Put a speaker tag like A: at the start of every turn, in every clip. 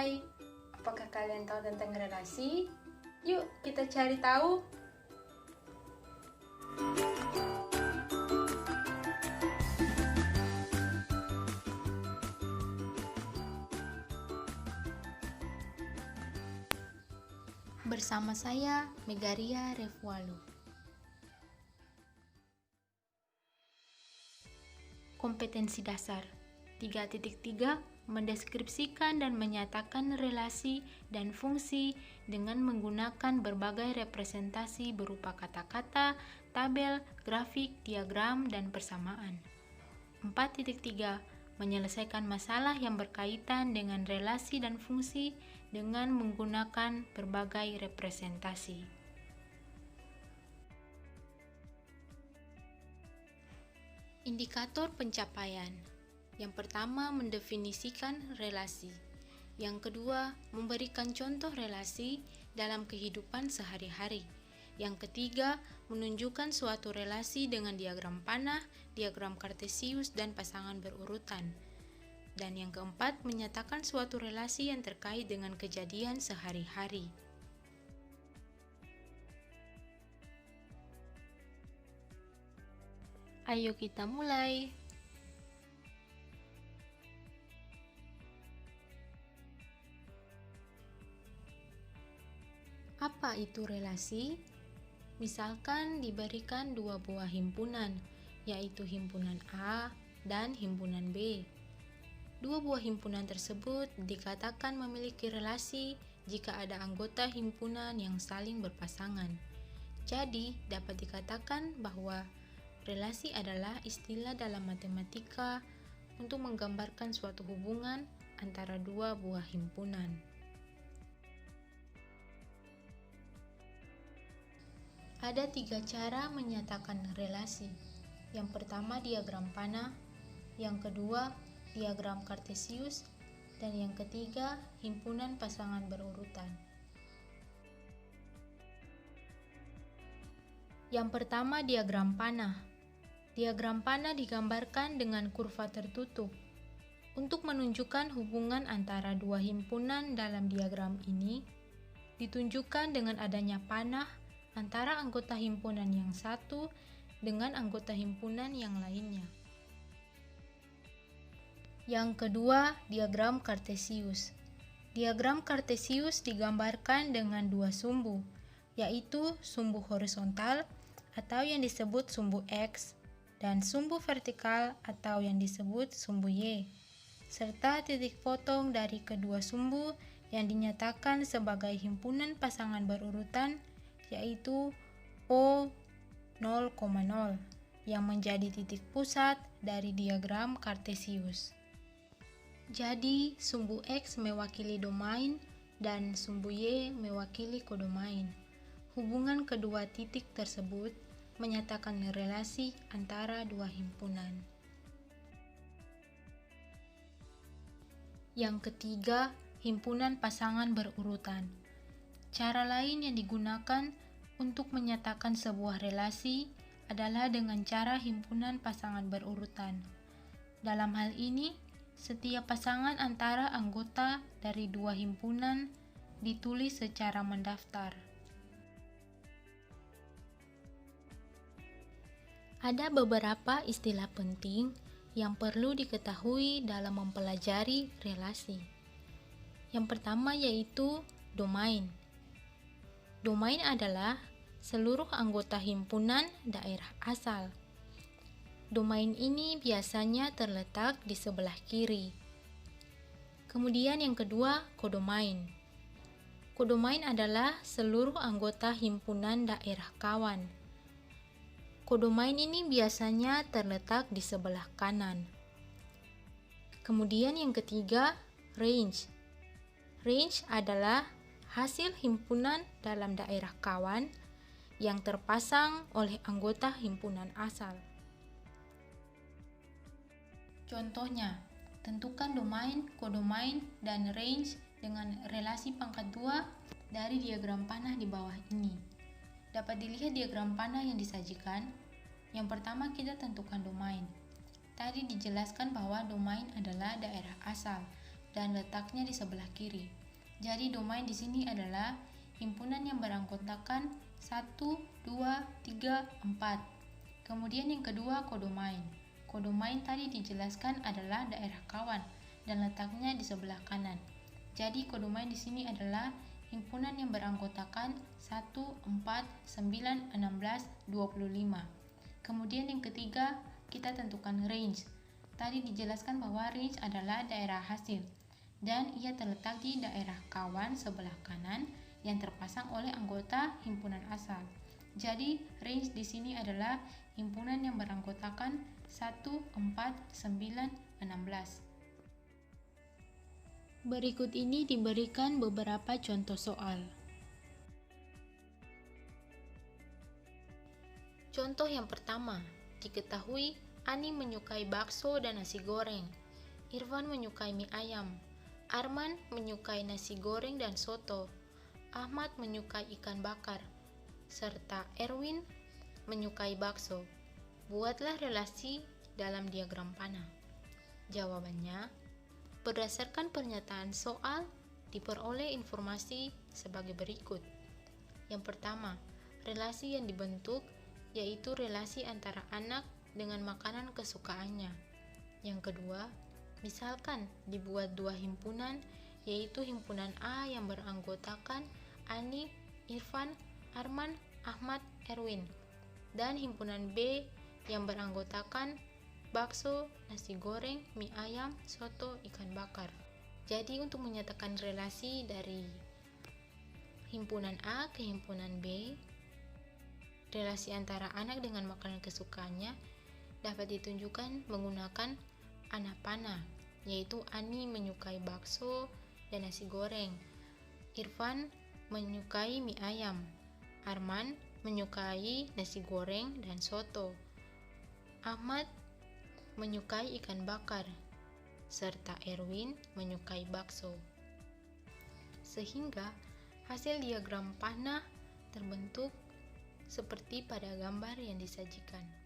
A: Hai, apakah kalian tahu tentang relasi? Yuk kita cari tahu. Bersama saya, Megaria Revualo. Kompetensi dasar 3.3 mendeskripsikan dan menyatakan relasi dan fungsi dengan menggunakan berbagai representasi berupa kata-kata, tabel, grafik, diagram, dan persamaan. 4.3 menyelesaikan masalah yang berkaitan dengan relasi dan fungsi dengan menggunakan berbagai representasi. Indikator pencapaian. Yang pertama, mendefinisikan relasi. Yang kedua, memberikan contoh relasi dalam kehidupan sehari-hari. Yang ketiga, menunjukkan suatu relasi dengan diagram panah, diagram kartesius, dan pasangan berurutan. Dan yang keempat, menyatakan suatu relasi yang terkait dengan kejadian sehari-hari. Ayo kita mulai. Apa itu relasi? Misalkan diberikan dua buah himpunan, yaitu himpunan A dan himpunan B. Dua buah himpunan tersebut dikatakan memiliki relasi jika ada anggota himpunan yang saling berpasangan. Jadi, dapat dikatakan bahwa relasi adalah istilah dalam matematika untuk menggambarkan suatu hubungan antara dua buah himpunan. Ada 3 cara menyatakan relasi. Yang pertama, diagram panah. Yang kedua, diagram kartesius. Dan yang ketiga, himpunan pasangan berurutan. Yang pertama, diagram panah. Diagram panah digambarkan dengan kurva tertutup. Untuk menunjukkan hubungan antara dua himpunan dalam diagram ini, ditunjukkan dengan adanya panah antara anggota himpunan yang satu dengan anggota himpunan yang lainnya. Yang kedua, diagram kartesius. Diagram kartesius digambarkan dengan dua sumbu, yaitu sumbu horizontal atau yang disebut sumbu X dan sumbu vertikal atau yang disebut sumbu Y, serta titik potong dari kedua sumbu yang dinyatakan sebagai himpunan pasangan berurutan, yaitu O 0,0 yang menjadi titik pusat dari diagram kartesius. Jadi, sumbu X mewakili domain dan sumbu Y mewakili kodomain. Hubungan kedua titik tersebut menyatakan relasi antara dua himpunan. Yang ketiga, himpunan pasangan berurutan. Cara lain yang digunakan untuk menyatakan sebuah relasi adalah dengan cara himpunan pasangan berurutan. Dalam hal ini, setiap pasangan antara anggota dari dua himpunan ditulis secara mendaftar. Ada beberapa istilah penting yang perlu diketahui dalam mempelajari relasi. Yang pertama yaitu domain. Domain adalah seluruh anggota himpunan daerah asal. Domain ini biasanya terletak di sebelah kiri. Kemudian yang kedua, kodomain. Kodomain adalah seluruh anggota himpunan daerah kawan. Kodomain ini biasanya terletak di sebelah kanan. Kemudian yang ketiga, range. Range adalah hasil himpunan dalam daerah kawan yang terpasang oleh anggota himpunan asal. Contohnya, tentukan domain, kodomain, dan range dengan relasi pangkat 2 dari diagram panah di bawah ini. Dapat dilihat diagram panah yang disajikan. Yang pertama kita tentukan domain. Tadi dijelaskan bahwa domain adalah daerah asal. dan letaknya di sebelah kiri. Jadi domain di sini adalah himpunan yang beranggotakan 1, 2, 3, 4. Kemudian yang kedua kodomain. Kodomain tadi dijelaskan adalah daerah kawan dan letaknya di sebelah kanan. Jadi kodomain di sini adalah himpunan yang beranggotakan 1, 4, 9, 16, 25. Kemudian yang ketiga, kita tentukan range. Tadi dijelaskan bahwa range adalah daerah hasil dan ia terletak di daerah kawan sebelah kanan yang terpasang oleh anggota himpunan asal. Jadi range di sini adalah himpunan yang beranggotakan 1, 4, 9, 16. Berikut ini diberikan beberapa contoh soal. Contoh yang pertama, diketahui Ani menyukai bakso dan nasi goreng. Irfan menyukai mie ayam. Arman menyukai nasi goreng dan soto. Ahmad menyukai ikan bakar. Serta Erwin menyukai bakso. Buatlah relasi dalam diagram panah. Jawabannya, berdasarkan pernyataan soal, diperoleh informasi sebagai berikut. Yang pertama, relasi yang dibentuk yaitu relasi antara anak dengan makanan kesukaannya. Yang kedua, misalkan dibuat dua himpunan, yaitu himpunan A yang beranggotakan Ani, Irfan, Arman, Ahmad, Erwin, dan himpunan B yang beranggotakan bakso, nasi goreng, mie ayam, soto, ikan bakar. Jadi untuk menyatakan relasi dari himpunan A ke himpunan B, relasi antara anak dengan makanan kesukaannya dapat ditunjukkan menggunakan anak panah, yaitu Ani menyukai bakso dan nasi goreng, Irfan menyukai mie ayam, Arman menyukai nasi goreng dan soto, Ahmad menyukai ikan bakar, serta Erwin menyukai bakso. Sehingga hasil diagram panah terbentuk seperti pada gambar yang disajikan.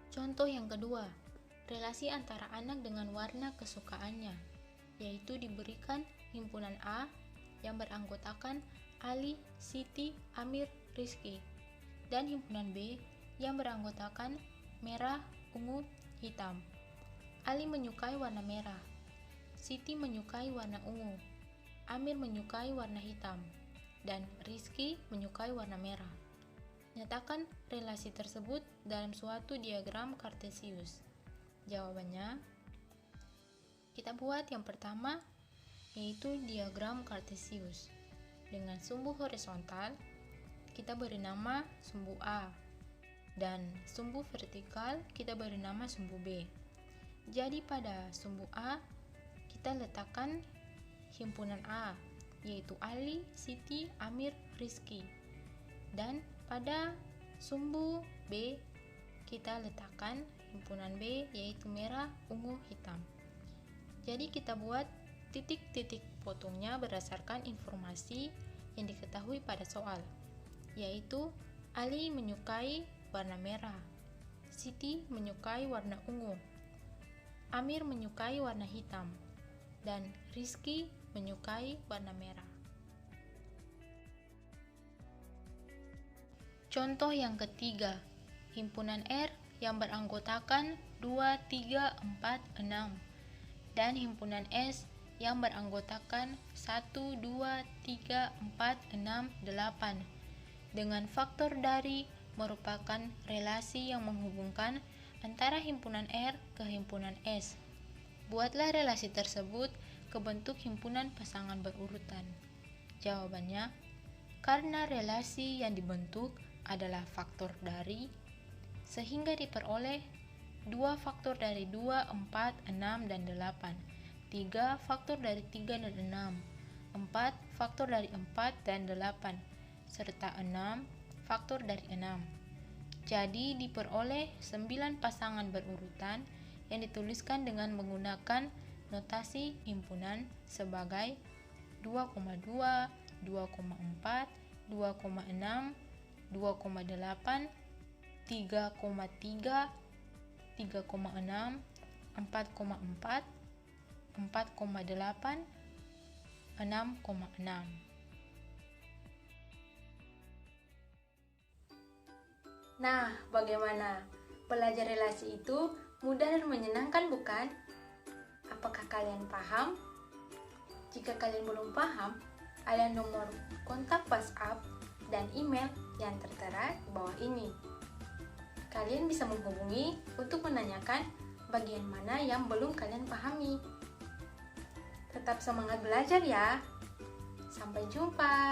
A: Contoh yang kedua, relasi antara anak dengan warna kesukaannya, yaitu diberikan himpunan A yang beranggotakan Ali, Siti, Amir, Rizky, dan himpunan B yang beranggotakan merah, ungu, hitam. Ali menyukai warna merah, Siti menyukai warna ungu, Amir menyukai warna hitam, dan Rizky menyukai warna merah. Nyatakan relasi tersebut dalam suatu diagram kartesius. Jawabannya, kita buat yang pertama, yaitu diagram kartesius. Dengan sumbu horizontal, kita beri nama sumbu A, dan sumbu vertikal kita beri nama sumbu B. Jadi pada sumbu A, kita letakkan himpunan A, yaitu Ali, Siti, Amir, Rizky. Dan pada sumbu B, kita letakkan himpunan B, yaitu merah, ungu, hitam. Jadi kita buat titik-titik potongnya berdasarkan informasi yang diketahui pada soal, yaitu Ali menyukai warna merah, Siti menyukai warna ungu, Amir menyukai warna hitam, dan Rizky menyukai warna merah. Contoh yang ketiga, himpunan R yang beranggotakan 2, 3, 4, 6, dan himpunan S yang beranggotakan 1, 2, 3, 4, 6, 8, dengan faktor dari merupakan relasi yang menghubungkan antara himpunan R ke himpunan S. Buatlah relasi tersebut ke bentuk himpunan pasangan berurutan. Jawabannya, karena relasi yang dibentuk adalah faktor dari, sehingga diperoleh 2 faktor dari 2, 4, 6, dan 8, 3 faktor dari 3 dan 6, 4 faktor dari 4 dan 8, serta 6 faktor dari 6. Jadi diperoleh 9 pasangan berurutan yang dituliskan dengan menggunakan notasi himpunan sebagai 2,2, 2,4, 2,6, 2,8, 3,3, 3,6, 4,4, 4,8, 6,6. Nah, bagaimana? Belajar relasi itu mudah dan menyenangkan, bukan? Apakah kalian paham? Jika kalian belum paham, ada nomor kontak WhatsApp dan email yang tertera di bawah ini. Kalian bisa menghubungi untuk menanyakan bagian mana yang belum kalian pahami. Tetap semangat belajar ya. Sampai jumpa.